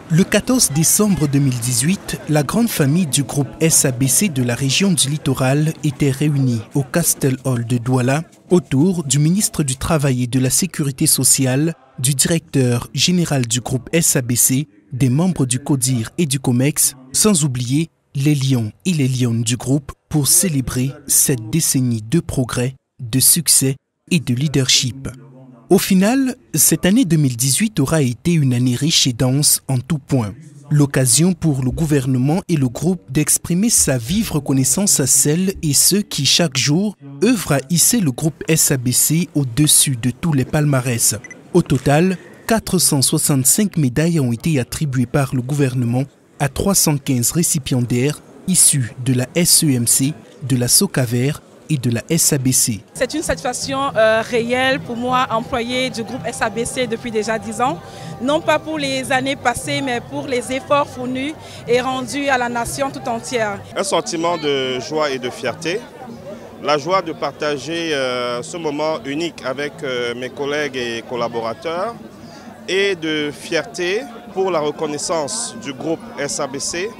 Le 14 décembre 2018, la grande famille du groupe SABC de la région du Littoral était réunie au Castle Hall de Douala autour du ministre du Travail et de la Sécurité sociale, du directeur général du groupe SABC, des membres du CODIR et du COMEX, sans oublier les lions et les lionnes du groupe pour célébrer cette décennie de progrès, de succès et de leadership. Au final, cette année 2018 aura été une année riche et dense en tout point. L'occasion pour le gouvernement et le groupe d'exprimer sa vive reconnaissance à celles et ceux qui, chaque jour, œuvrent à hisser le groupe SABC au-dessus de tous les palmarès. Au total, 465 médailles ont été attribuées par le gouvernement à 315 récipiendaires issus de la SEMC, de la SOCAVER et de la SABC. C'est une satisfaction réelle pour moi, employé du groupe SABC depuis déjà 10 ans. Non pas pour les années passées, mais pour les efforts fournis et rendus à la nation tout entière. Un sentiment de joie et de fierté. La joie de partager ce moment unique avec mes collègues et collaborateurs. Et de fierté pour la reconnaissance du groupe SABC,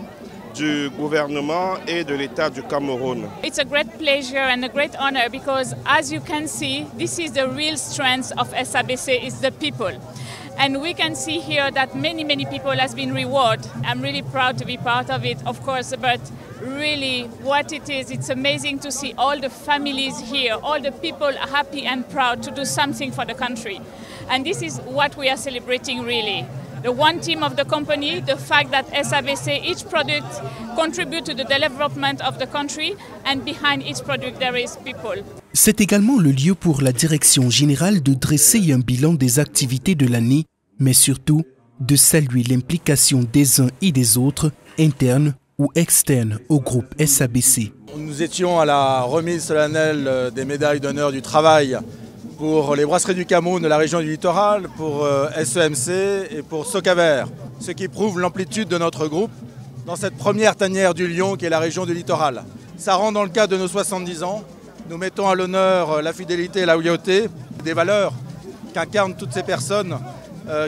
du gouvernement et de l'État du Cameroun. It's a great pleasure and a great honor because, as you can see, this is the real strength of SABC, is the people. And we can see here that many people has been rewarded. I'm really proud to be part of it, of course, but really what it is, it's amazing to see all the families here, all the people are happy and proud to do something for the country. And this is what we are celebrating really. The one team of the company, the fact that SABC, each product contribute to the development of the country, and behind each product there is people. C'est également le lieu pour la direction générale de dresser un bilan des activités de l'année, mais surtout de saluer l'implication des uns et des autres, internes ou externes au groupe SABC. Nous étions à la remise solennelle des médailles d'honneur du travail pour les brasseries du Cameroun de la région du Littoral, pour SEMC et pour SOCAVER, ce qui prouve l'amplitude de notre groupe dans cette première tanière du Lion qui est la région du Littoral. Ça rentre dans le cadre de nos 70 ans. Nous mettons à l'honneur la fidélité et la loyauté, des valeurs qu'incarnent toutes ces personnes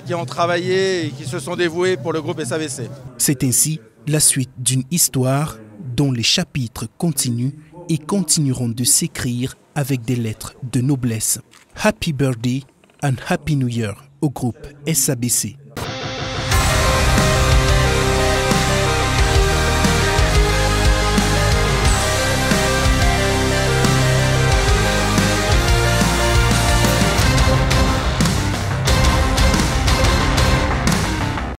qui ont travaillé et qui se sont dévouées pour le groupe SABC. C'est ainsi la suite d'une histoire dont les chapitres continuent et continueront de s'écrire avec des lettres de noblesse. Happy Birthday and Happy New Year au groupe SABC.